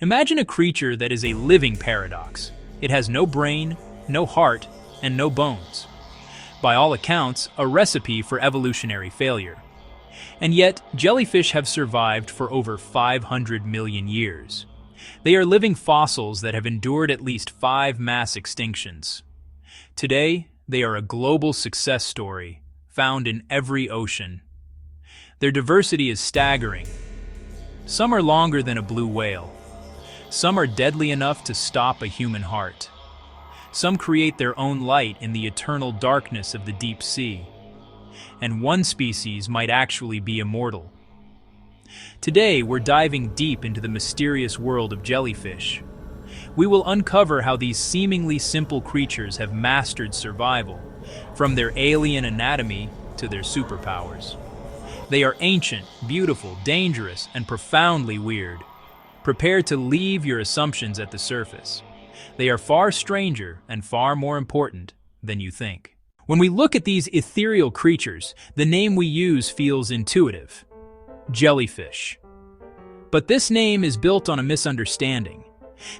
Imagine a creature that is a living paradox. It has no brain, no heart, and no bones. By all accounts, a recipe for evolutionary failure. And yet, jellyfish have survived for over 500 million years. They are living fossils that have endured at least 5 mass extinctions. Today, they are a global success story, found in every ocean. Their diversity is staggering. Some are longer than a blue whale. Some are deadly enough to stop a human heart. Some create their own light in the eternal darkness of the deep sea. And one species might actually be immortal. Today, we're diving deep into the mysterious world of jellyfish. We will uncover how these seemingly simple creatures have mastered survival, from their alien anatomy to their superpowers. They are ancient, beautiful, dangerous, and profoundly weird. Prepare to leave your assumptions at the surface. They are far stranger and far more important than you think. When we look at these ethereal creatures, the name we use feels intuitive: jellyfish. But this name is built on a misunderstanding.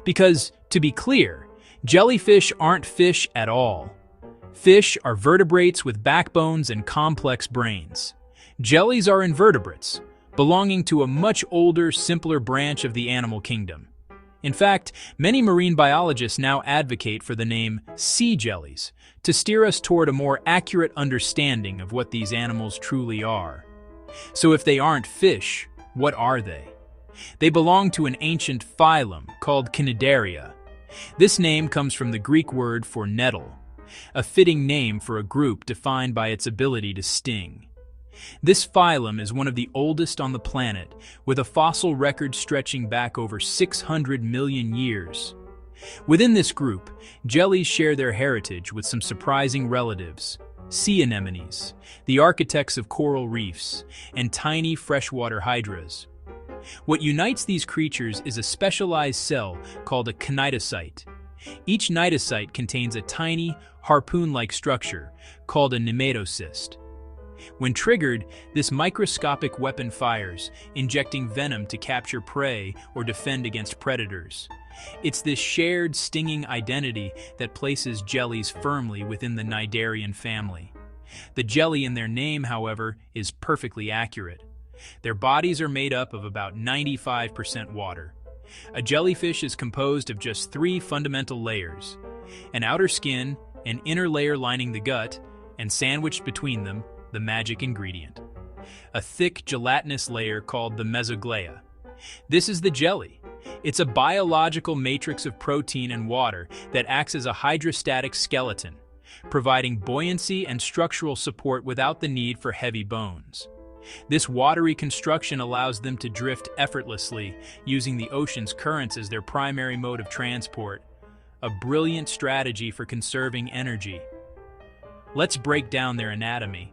Because, to be clear, jellyfish aren't fish at all. Fish are vertebrates with backbones and complex brains. Jellies are invertebrates, belonging to a much older, simpler branch of the animal kingdom. In fact, many marine biologists now advocate for the name sea jellies to steer us toward a more accurate understanding of what these animals truly are. So if they aren't fish, what are they? They belong to an ancient phylum called Cnidaria. This name comes from the Greek word for nettle, a fitting name for a group defined by its ability to sting. This phylum is one of the oldest on the planet, with a fossil record stretching back over 600 million years. Within this group, jellies share their heritage with some surprising relatives: sea anemones, the architects of coral reefs, and tiny freshwater hydras. What unites these creatures is a specialized cell called a cnidocyte. Each cnidocyte contains a tiny, harpoon-like structure called a nematocyst. When triggered, this microscopic weapon fires, injecting venom to capture prey or defend against predators. It's this shared stinging identity that places jellies firmly within the cnidarian family. The jelly in their name, however, is perfectly accurate. Their bodies are made up of about 95% water. A jellyfish is composed of just 3 fundamental layers: an outer skin, an inner layer lining the gut, and sandwiched between them, the magic ingredient: a thick gelatinous layer called the mesoglea. This is the jelly. It's a biological matrix of protein and water that acts as a hydrostatic skeleton, providing buoyancy and structural support without the need for heavy bones. This watery construction allows them to drift effortlessly, using the ocean's currents as their primary mode of transport, a brilliant strategy for conserving energy. Let's break down their anatomy.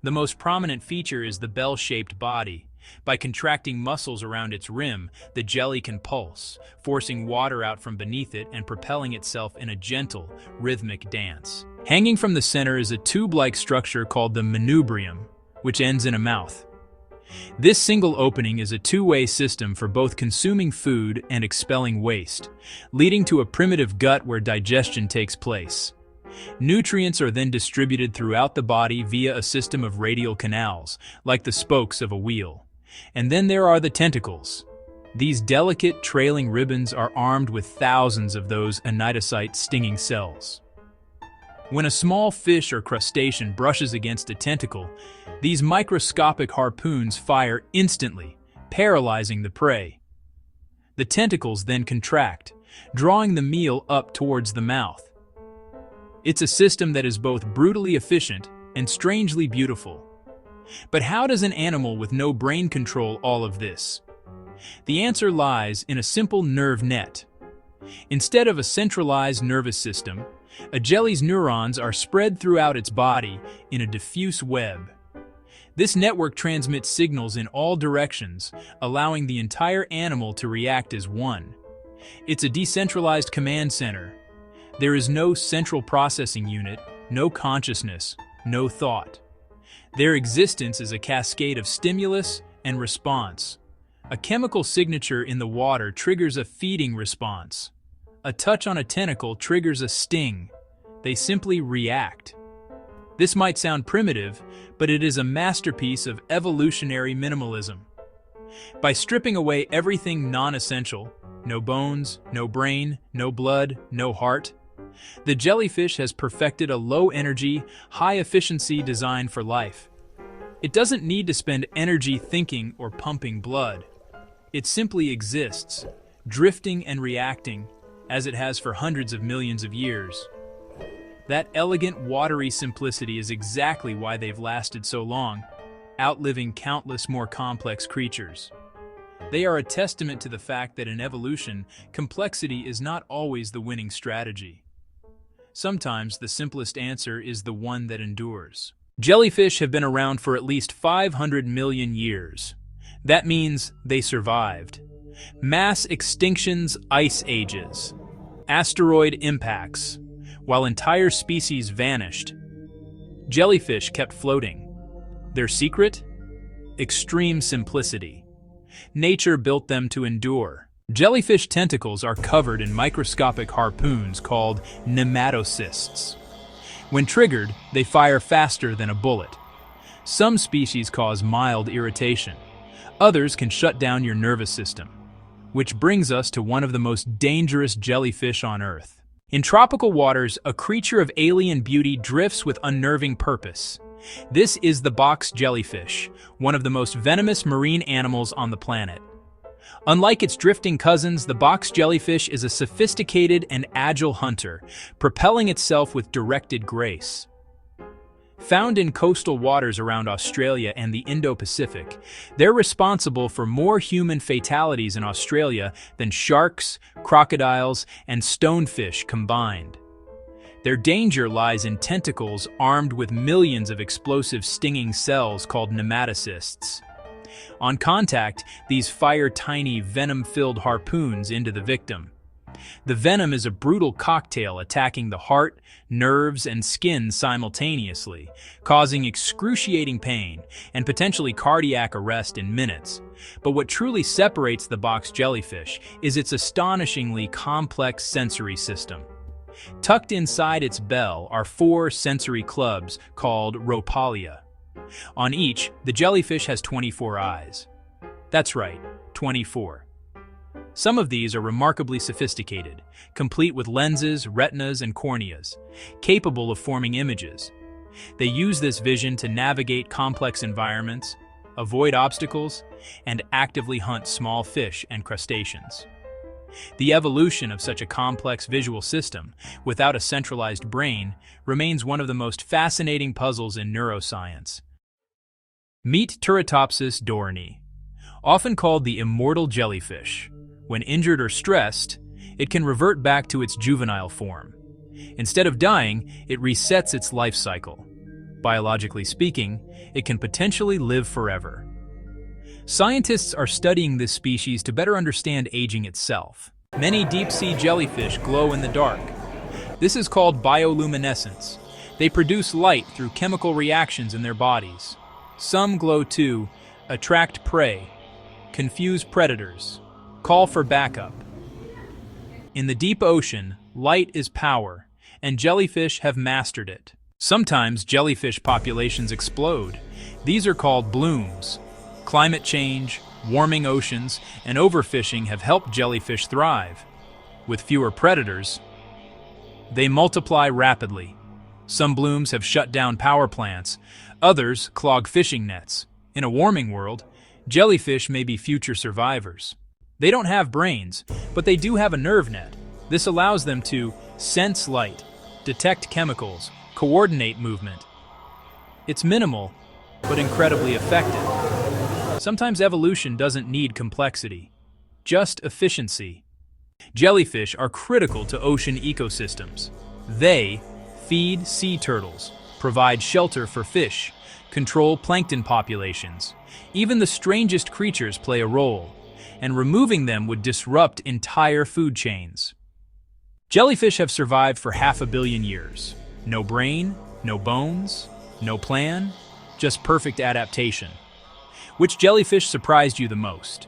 The most prominent feature is the bell-shaped body. By contracting muscles around its rim, the jelly can pulse, forcing water out from beneath it and propelling itself in a gentle, rhythmic dance. Hanging from the center is a tube-like structure called the manubrium, which ends in a mouth. This single opening is a two-way system for both consuming food and expelling waste, leading to a primitive gut where digestion takes place. Nutrients are then distributed throughout the body via a system of radial canals, like the spokes of a wheel. And then there are the tentacles. These delicate, trailing ribbons are armed with thousands of those cnidocyte stinging cells. When a small fish or crustacean brushes against a tentacle, these microscopic harpoons fire instantly, paralyzing the prey. The tentacles then contract, drawing the meal up towards the mouth. It's a system that is both brutally efficient and strangely beautiful. But how does an animal with no brain control all of this? The answer lies in a simple nerve net. Instead of a centralized nervous system, a jelly's neurons are spread throughout its body in a diffuse web. This network transmits signals in all directions, allowing the entire animal to react as one. It's a decentralized command center. There is no central processing unit, no consciousness, no thought. Their existence is a cascade of stimulus and response, A chemical signature in the water triggers a feeding response. A touch on a tentacle triggers a sting. They simply react. This might sound primitive, but it is a masterpiece of evolutionary minimalism. By stripping away everything non-essential, no bones, no brain, no blood, no heart, the jellyfish has perfected a low-energy, high-efficiency design for life. It doesn't need to spend energy thinking or pumping blood. It simply exists, drifting and reacting, as it has for hundreds of millions of years. That elegant, watery simplicity is exactly why they've lasted so long, outliving countless more complex creatures. They are a testament to the fact that in evolution, complexity is not always the winning strategy. Sometimes the simplest answer is the one that endures. Jellyfish have been around for at least 500 million years. That means they survived. Mass extinctions, ice ages, asteroid impacts, while entire species vanished. Jellyfish kept floating. Their secret? Extreme simplicity. Nature built them to endure. Jellyfish tentacles are covered in microscopic harpoons called nematocysts. When triggered, they fire faster than a bullet. Some species cause mild irritation. Others can shut down your nervous system. Which brings us to one of the most dangerous jellyfish on Earth. In tropical waters, a creature of alien beauty drifts with unnerving purpose. This is the box jellyfish, one of the most venomous marine animals on the planet. Unlike its drifting cousins, the box jellyfish is a sophisticated and agile hunter, propelling itself with directed grace. Found in coastal waters around Australia and the Indo-Pacific, they're responsible for more human fatalities in Australia than sharks, crocodiles, and stonefish combined. Their danger lies in tentacles armed with millions of explosive stinging cells called nematocysts. On contact, these fire tiny venom-filled harpoons into the victim. The venom is a brutal cocktail attacking the heart, nerves, and skin simultaneously, causing excruciating pain and potentially cardiac arrest in minutes. But what truly separates the box jellyfish is its astonishingly complex sensory system. Tucked inside its bell are 4 sensory clubs called rhopalia. On each, the jellyfish has 24 eyes. That's right, 24. Some of these are remarkably sophisticated, complete with lenses, retinas, and corneas, capable of forming images. They use this vision to navigate complex environments, avoid obstacles, and actively hunt small fish and crustaceans. The evolution of such a complex visual system, without a centralized brain, remains one of the most fascinating puzzles in neuroscience. Meet Turritopsis dohrnii. Often called the immortal jellyfish, when injured or stressed, it can revert back to its juvenile form. Instead of dying, it resets its life cycle. Biologically speaking, it can potentially live forever. Scientists are studying this species to better understand aging itself. Many deep-sea jellyfish glow in the dark. This is called bioluminescence. They produce light through chemical reactions in their bodies. Some glow too, attract prey, confuse predators, call for backup. In the deep ocean, light is power, and jellyfish have mastered it. Sometimes jellyfish populations explode. These are called blooms. Climate change, warming oceans, and overfishing have helped jellyfish thrive. With fewer predators, they multiply rapidly. Some blooms have shut down power plants, others clog fishing nets. In a warming world, jellyfish may be future survivors. They don't have brains, but they do have a nerve net. This allows them to sense light, detect chemicals, coordinate movement. It's minimal, but incredibly effective. Sometimes evolution doesn't need complexity, just efficiency. Jellyfish are critical to ocean ecosystems. They feed sea turtles, provide shelter for fish, control plankton populations. Even the strangest creatures play a role, and removing them would disrupt entire food chains. Jellyfish have survived for 500 million years. No brain, no bones, no plan, just perfect adaptation. Which jellyfish surprised you the most?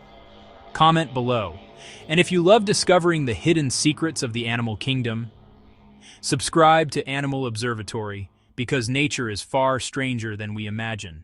Comment below. And if you love discovering the hidden secrets of the animal kingdom, subscribe to Animal Observatory because nature is far stranger than we imagine.